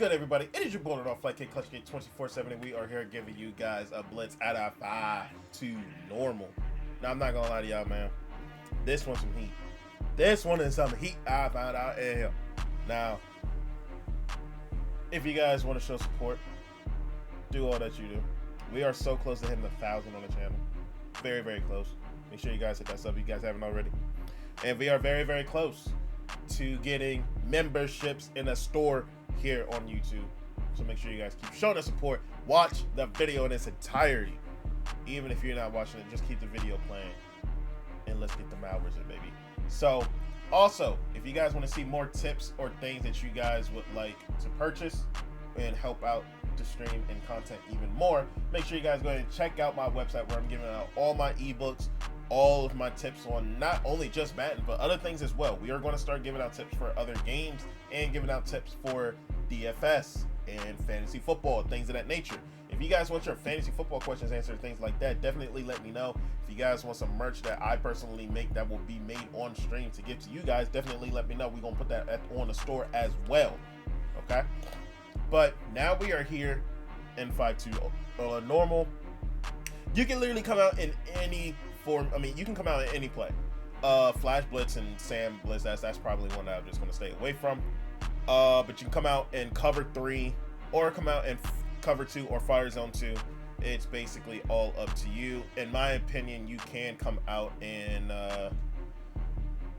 good, everybody? It is your boy off Flight Code Clutch Gate 24/7, and we are here giving you guys a blitz out of 5 to normal. Now, I'm not gonna lie to y'all, man. This one's some heat. This one is some heat I found out in here. Now, if you guys want to show support, do all that you do. We are so close to hitting 1,000 on the channel. Very, very close. Make sure you guys hit that sub if you guys haven't already. And we are very, very close to getting memberships in a store here on YouTube. So make sure you guys keep showing the support. Watch the video in its entirety. Even if you're not watching it, just keep the video playing. And let's get them hours in, baby. So, also, if you guys want to see more tips or things that you guys would like to purchase and help out the stream and content even more, make sure you guys go ahead and check out my website where I'm giving out all my ebooks, all of my tips on not only just Madden, but other things as well. We are going to start giving out tips for other games and giving out tips for DFS and fantasy football, things of that nature. If you guys want your fantasy football questions answered, things like that, definitely let me know. If you guys want some merch that I personally make that will be made on stream to give to you guys, definitely let me know. We're going to put that on the store as well. Okay? But now we are here in 5-2 normal. You can literally come out in any form. I mean, you can come out in any play. Flash Blitz and Sam Blitz, that's probably one that I'm just going to stay away from. But you can come out in cover 3 or come out in cover 2 or fire zone 2. It's basically all up to you. In my opinion, you can come out in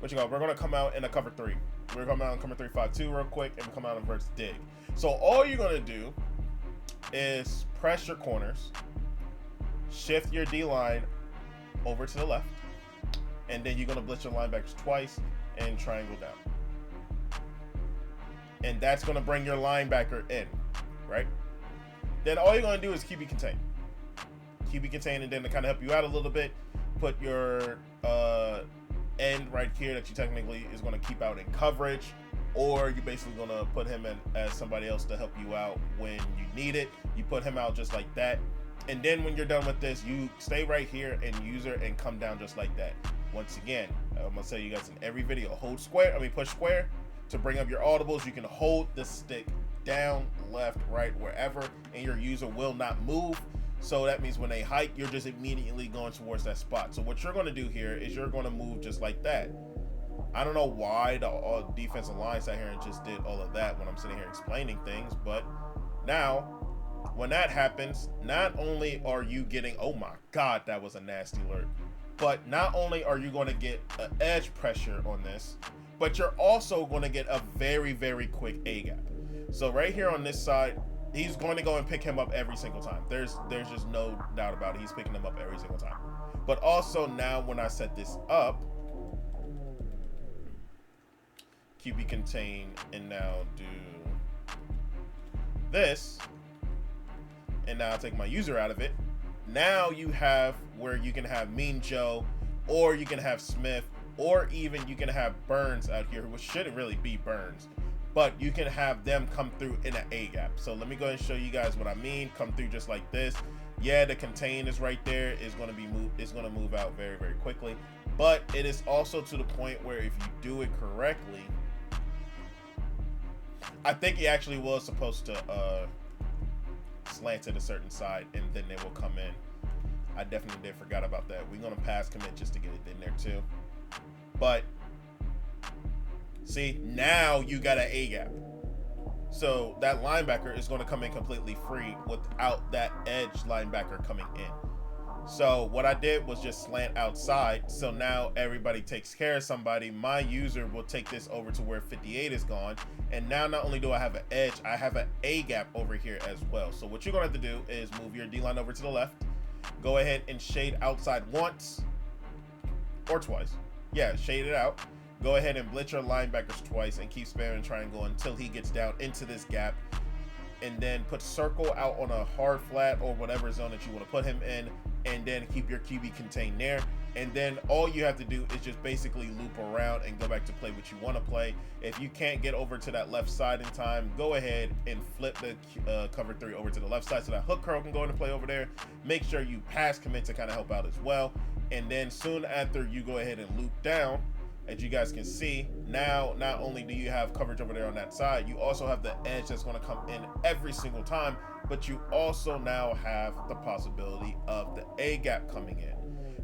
we're going to come out in a cover 3. We're going to come out in cover 3-5-2 real quick and come out in verse dig. So all you're going to do is press your corners, shift your D line over to the left, and then you're going to blitz your linebackers twice and triangle down. And that's going to bring your linebacker in, right? Then all you're going to do is QB contain. QB contain, and then to kind of help you out a little bit, put your end right here that you technically is going to keep out in coverage, or you're basically going to put him in as somebody else to help you out when you need it. You put him out just like that. And then when you're done with this, you stay right here and user and come down just like that. Once again, I'm going to tell you guys in every video, push square to bring up your audibles. You can hold the stick down, left, right, wherever, and your user will not move. So that means when they hike, you're just immediately going towards that spot. So what you're going to do here is you're going to move just like that. I don't know why the defensive line sat here and just did all of that when I'm sitting here explaining things, but now when that happens, not only are you getting, oh my God, that was a nasty alert, but not only are you going to get an edge pressure on this, but you're also going to get a very, very quick A gap. So right here on this side, he's going to go and pick him up every single time. There's just no doubt about it. He's picking him up every single time. But also now when I set this up, QB contain, and now do this, and now I'll take my user out of it. Now you have where you can have Mean Joe, or you can have Smith, or even you can have Burns out here, which shouldn't really be Burns, but you can have them come through in an A gap. So let me go ahead and show you guys what I mean. Come through just like this. Yeah, the contain is right there. It's going to move out very, very quickly, but it is also to the point where if you do it correctly, I think he actually was supposed to slant to a certain side, and then they will come in. I definitely did forgot about that. We're going to pass commit just to get it in there too. But see, now you got an A gap. So that linebacker is going to come in completely free without that edge linebacker coming in. So what I did was just slant outside. So now everybody takes care of somebody. My user will take this over to where 58 is gone. And now not only do I have an edge, I have an A gap over here as well. So what you're going to have to do is move your D line over to the left. Go ahead and shade outside once or twice. Yeah, shade it out. Go ahead and blitz your linebackers twice and keep spamming triangle until he gets down into this gap. And then put circle out on a hard flat or whatever zone that you want to put him in, and then keep your QB contained there. And then all you have to do is just basically loop around and go back to play what you want to play. If you can't get over to that left side in time, go ahead and flip the cover 3 over to the left side so that hook curl can go into play over there. Make sure you pass commit to kind of help out as well. And then soon after, you go ahead and loop down As you guys can see, now not only do you have coverage over there on that side, you also have the edge that's going to come in every single time, but you also now have the possibility of the A gap coming in.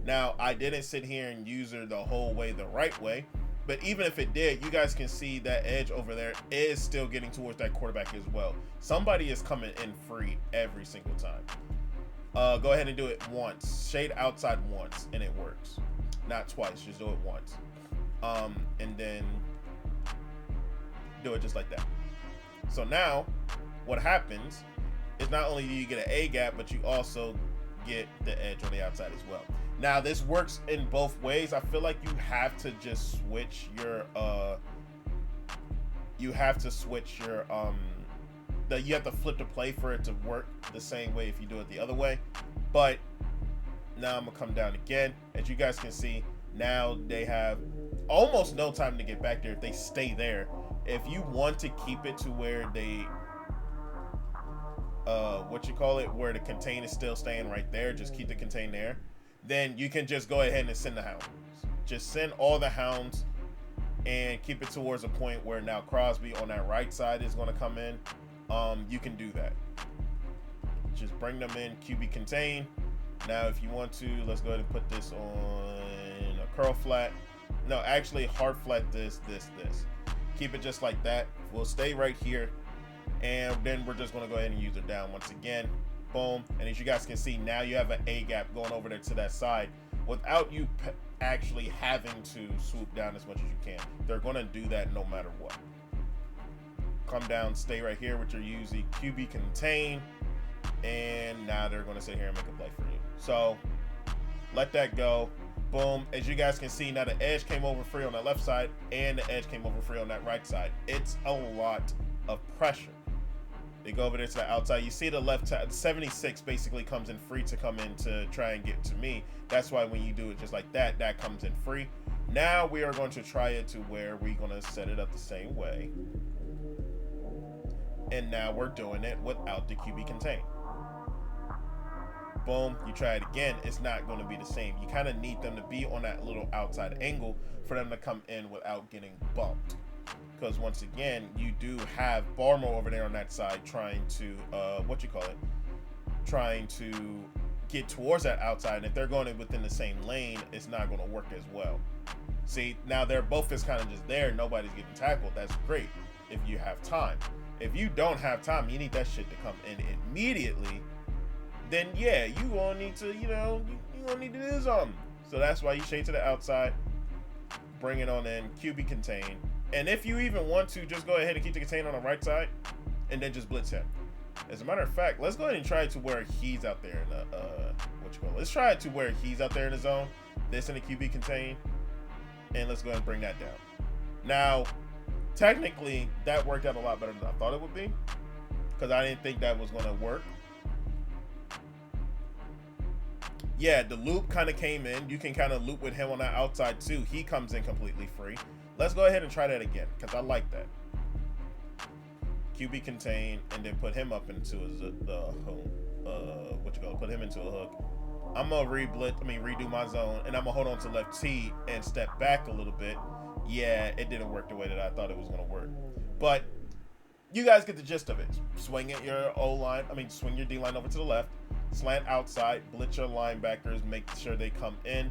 Now, I didn't sit here and use her the whole way the right way, but even if it did, you guys can see that edge over there is still getting towards that quarterback as well. Somebody is coming in free every single time. Go ahead and do it once. Shade outside once, and it works. Not twice, just do it once. And then do it just like that. So now what happens is not only do you get an A gap, but you also get the edge on the outside as well. Now this works in both ways. I feel like you have to just switch your you have to flip the play for it to work the same way if you do it the other way. But now I'm gonna come down again. As you guys can see, now they have almost no time to get back there if they stay there. If you want to keep it to where they where the contain is still staying right there, just keep the contain there, then you can just go ahead and send the hounds. Just send all the hounds and keep it towards a point where now Crosby on that right side is going to come in. You can do that. Just bring them in, QB contain. Now if you want to, let's go ahead and put this on a curl flat. No, actually hard flat this. Keep it just like that. We'll stay right here, and then we're just going to go ahead and use it down once again. Boom. And as you guys can see, now you have an A gap going over there to that side without you actually having to swoop down as much as you can. They're going to do that no matter what. Come down, stay right here with your UZ QB contain, and now they're going to sit here and make a play for you. So let that go. Boom. As you guys can see, now the edge came over free on the left side and the edge came over free on that right side. It's a lot of pressure. They go over there to the outside. You see the left side, 76 basically comes in free to come in to try and get to me. That's why when you do it just like that, that comes in free. Now we are going to try it to where we're going to set it up the same way. And now we're doing it without the QB contain. Boom, you try it again, it's not going to be the same. You kind of need them to be on that little outside angle for them to come in without getting bumped. Because once again, you do have Barmo over there on that side trying to, trying to get towards that outside. And if they're going within the same lane, it's not going to work as well. See, now they're both is kind of just there. Nobody's getting tackled. That's great if you have time. If you don't have time, you need that shit to come in immediately. Then yeah, you gonna need to, you gonna need to do something. So that's why you shade to the outside, bring it on in, QB contain. And if you even want to, just go ahead and keep the contain on the right side, and then just blitz him. As a matter of fact, let's go ahead and try it to where he's out there in the, let's try it to where he's out there in the zone, this in the QB contain, and let's go ahead and bring that down. Now, technically, that worked out a lot better than I thought it would be, because I didn't think that was gonna work. Yeah, the loop kind of came in. You can kind of loop with him on the outside too. He comes in completely free. Let's go ahead and try that again, because I like that. QB contain, and then put him up into put him into a hook. I'm gonna redo my zone, and I'm gonna hold on to left T and step back a little bit. Yeah, it didn't work the way that I thought it was gonna work, but you guys get the gist of it. Swing at your swing your D line over to the left, slant outside, blitz your linebackers, make sure they come in,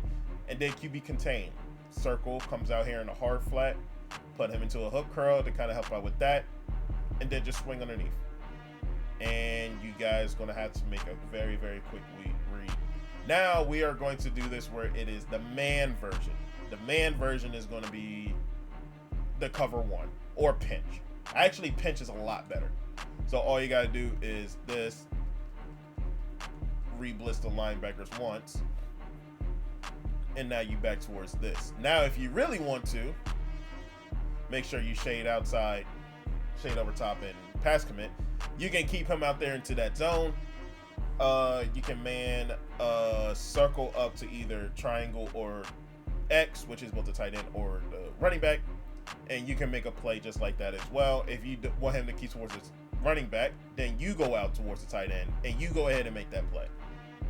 and then QB contain. Circle comes out here in a hard flat, put him into a hook curl to kind of help out with that, and then just swing underneath. And you guys gonna have to make a very, very quick read. Now we are going to do this where it is the man version. The man version is going to be the cover one or pinch. Actually, pinch is a lot better. So all you gotta do is this, re-blitz the linebackers once, and now you back towards this. Now if you really want to, make sure you shade outside, shade over top, and pass commit. You can keep him out there into that zone. You can man circle up to either triangle or X, which is both the tight end or the running back, and you can make a play just like that as well. If you want him to keep towards his running back, then you go out towards the tight end and you go ahead and make that play,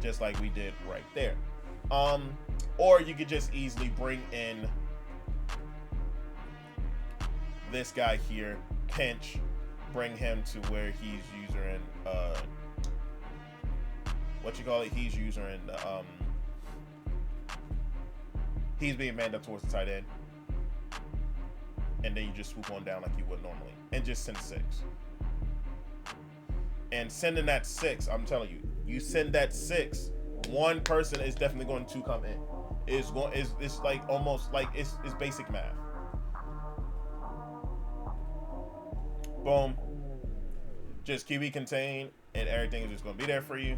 just like we did right there. Or you could just easily bring in this guy here, pinch, bring him to where he's user in he's user in he's being manned up towards the tight end, and then you just swoop on down like you would normally and just send 6. And sending that 6, I'm telling you, you send that 6, one person is definitely going to come in. It's like almost like it's basic math. Boom. Just QB contain, and everything is just going to be there for you.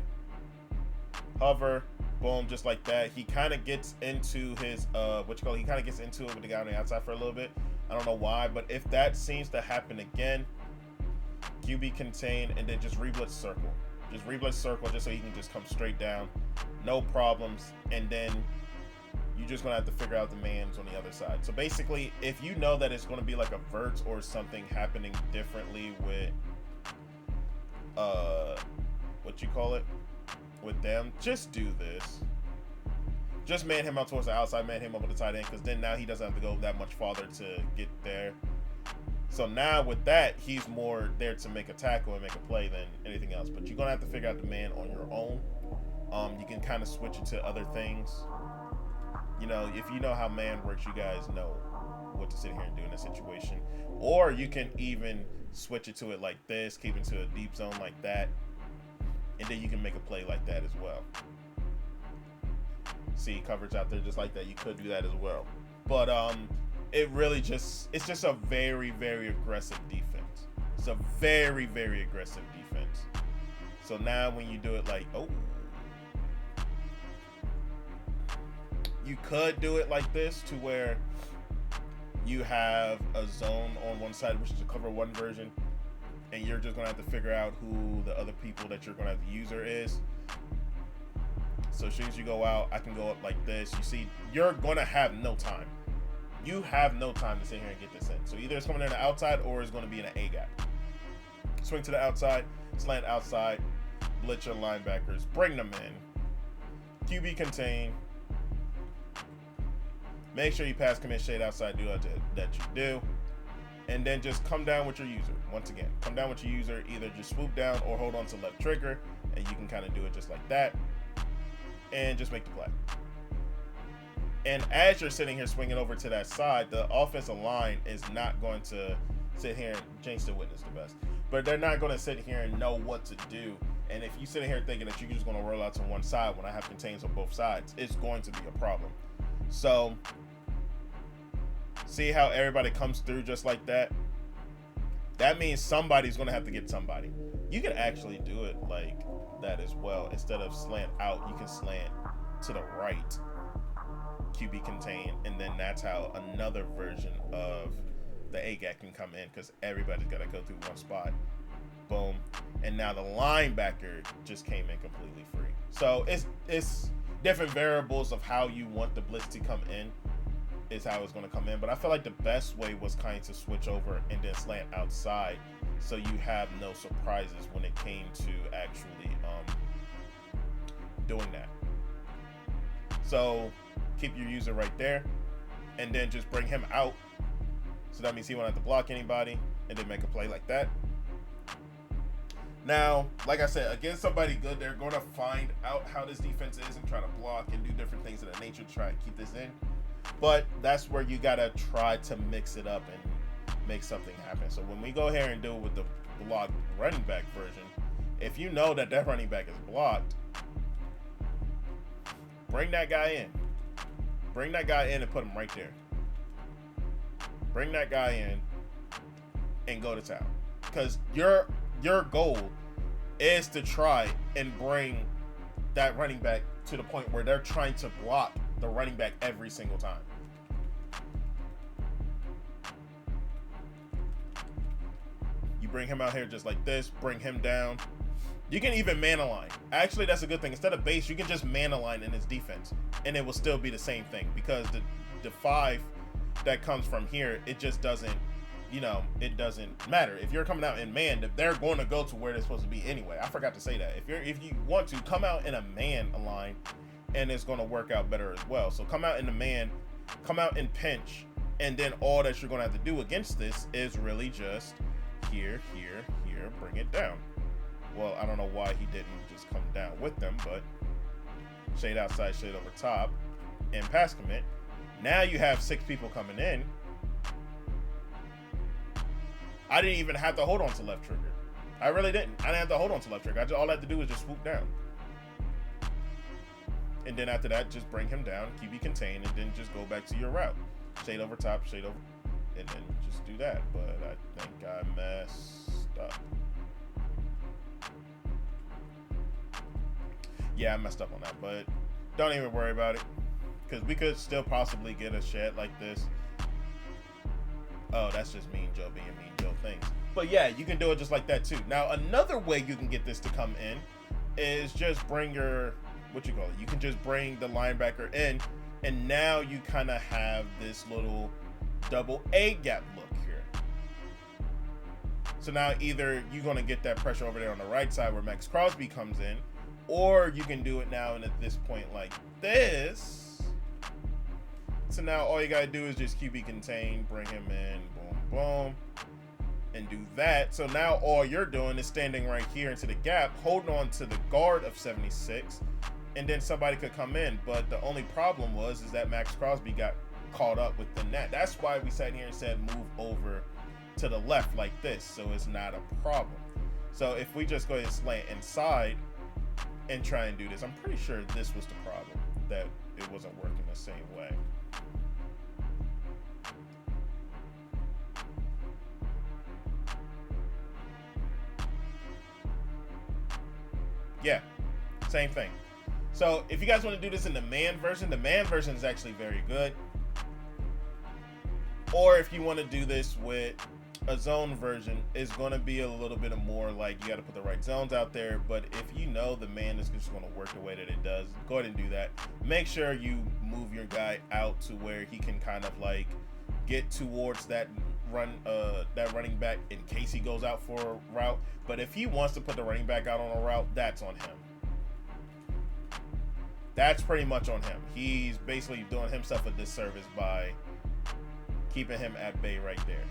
Hover, boom, just like that. He kind of gets into his he kind of gets into it with the guy on the outside for a little bit. I don't know why, but if that seems to happen again, QB contain, and then just reblitz circle. Just reblitz circle just so he can just come straight down. No problems. And then you're just going to have to figure out the mans on the other side. So basically, if you know that it's going to be like a vert or something happening differently with with them, just do this. Just man him out towards the outside, man him up with the tight end, because then now he doesn't have to go that much farther to get there. So now with that, he's more there to make a tackle and make a play than anything else. But you're going to have to figure out the man on your own. You can kind of switch it to other things. You know, if you know how man works, you guys know what to sit here and do in a situation. Or you can even switch it to it like this, keep it to a deep zone like that. And then you can make a play like that as well. See coverage out there just like that. You could do that as well. But it's just a very, very aggressive defense. It's a very, very aggressive defense. So now when you do it like, you could do it like this to where you have a zone on one side, which is a cover 1 version, and you're just going to have to figure out who the other people that you're going to have the user is. So as soon as you go out, I can go up like this. You see, you're going to have no time. You have no time to sit here and get this in. So either it's coming in the outside or it's going to be in an A gap. Swing to the outside, slant outside, blitz your linebackers, bring them in, QB contain. Make sure you pass commit shade outside, do that you do. And then just come down with your user. Once again, come down with your user. Either just swoop down or hold on to left trigger, and you can kind of do it just like that. And just make the play. And as you're sitting here swinging over to that side, the offensive line is not going to sit here, and James still witnessed the best, but they're not going to sit here and know what to do. And if you sit here thinking that you're just going to roll out to one side when I have contains on both sides, it's going to be a problem. So see how everybody comes through just like that? That means somebody's going to have to get somebody. You can actually do it like that as well. Instead of slant out, you can slant to the right, QB contain, and then that's how another version of the A-gap can come in, because everybody's got to go through one spot. Boom. And now the linebacker just came in completely free. So it's different variables of how you want the blitz to come in is how it's going to come in. But I feel like the best way was kind of to switch over and then slant outside, so you have no surprises when it came to actually doing that. So keep your user right there, and then just bring him out. So that means he won't have to block anybody, and then make a play like that. Now, like I said, against somebody good, they're going to find out how this defense is and try to block and do different things of that nature to try and keep this in. But that's where you got to try to mix it up and make something happen. So when we go here and do it with the blocked running back version, if you know that that running back is blocked, bring that guy in. Bring that guy in and put him right there. Bring that guy in and go to town. Because your goal is to try and bring that running back to the point where they're trying to block the running back every single time. You bring him out here just like this, bring him down. You can even man align. Actually, that's a good thing. Instead of base, you can just man align in his defense, and it will still be the same thing, because the 5 that comes from here, it just doesn't, it doesn't matter. If you're coming out in man, they're going to go to where they're supposed to be anyway. I forgot to say that. If you want to come out in a man align, and it's going to work out better as well. So come out in the man, come out in pinch, And then all that you're going to have to do against this is really just here, here, here, bring it down. Well, I don't know why he didn't just come down with them, but shade outside, shade over top, and pass commit. Now you have 6 people coming in. I didn't even have to hold on to left trigger. I really didn't. I didn't have to hold on to left trigger. All I had to do was just swoop down. And then after that, just bring him down, QB contain, and then just go back to your route. Shade over top, shade over, and then just do that. But I think I messed up. Yeah, I messed up on that, but don't even worry about it, because we could still possibly get a shed like this. Oh, that's just Mean Joe being Mean Joe things. But yeah, you can do it just like that too. Now, another way you can get this to come in is just bring your, you can just bring the linebacker in, and now you kind of have this little double A gap look here. So now either you're going to get that pressure over there on the right side where Max Crosby comes in, or you can do it now and at this point like this. So now all you got to do is just QB contain, bring him in, boom, boom, and do that. So now all you're doing is standing right here into the gap, holding on to the guard of 76, and then somebody could come in. But the only problem is that Max Crosby got caught up with the net. That's why we sat here and said move over to the left like this, so it's not a problem. So if we just go ahead and slant inside and try and do this, I'm pretty sure this was the problem, that it wasn't working the same way. Yeah, same thing. So if you guys want to do this in the man version is actually very good. Or if you want to do this with a zone version, it's going to be a little bit more like you got to put the right zones out there. But if you know the man is just going to work the way that it does, go ahead and do that. Make sure you move your guy out to where he can kind of like get towards that running back in case he goes out for a route. But if he wants to put the running back out on a route, that's on him. That's pretty much on him. He's basically doing himself a disservice by keeping him at bay right there.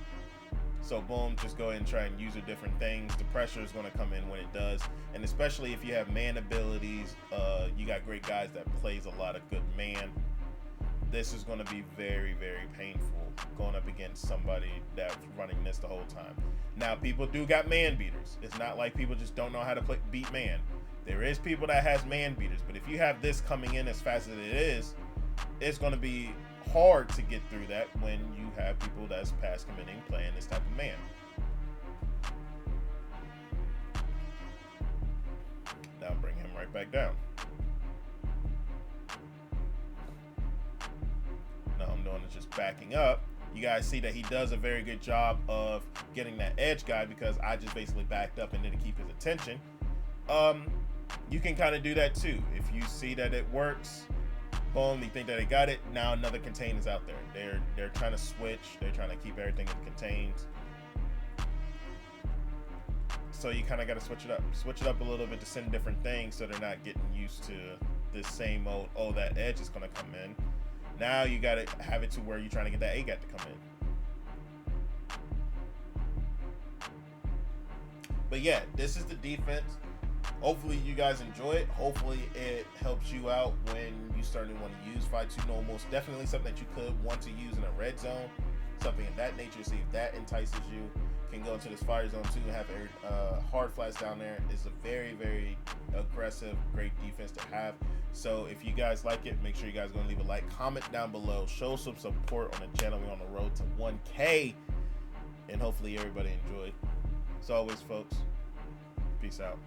So boom, just go ahead and try and use the different things. The pressure is going to come in when it does. And especially if you have man abilities, you got great guys that plays a lot of good man. This is going to be very, very painful going up against somebody that's running this the whole time. Now, people do got man beaters. It's not like people just don't know how to beat man. There is people that has man beaters, but if you have this coming in as fast as it is, it's going to be hard to get through that when you have people that's pass committing playing this type of man. Now bring him right back down. Now I'm doing is just backing up. You guys see that he does a very good job of getting that edge guy because I just basically backed up and didn't keep his attention. You can kind of do that too. If you see that it works, boom, you think that they got it, now another contain is out there. They're trying to switch, they're trying to keep everything in contains. So you kind of got to switch it up a little bit to send different things so they're not getting used to this same old, oh, that edge is going to come in. Now you got to have it to where you're trying to get that A-gap to come in. But yeah, this is the defense. Hopefully you guys enjoy it. Hopefully it helps you out when you start to want to use 5-2 no. Most definitely something that you could want to use in a red zone, something of that nature. See if that entices you. Can go into this fire zone too and have hard flats down there. It's a very, very aggressive, great defense to have. So if you guys like it, make sure you guys are going to leave a like, comment down below, show some support on the channel. We're on the road to 1K, and hopefully everybody enjoyed. As always, folks, peace out.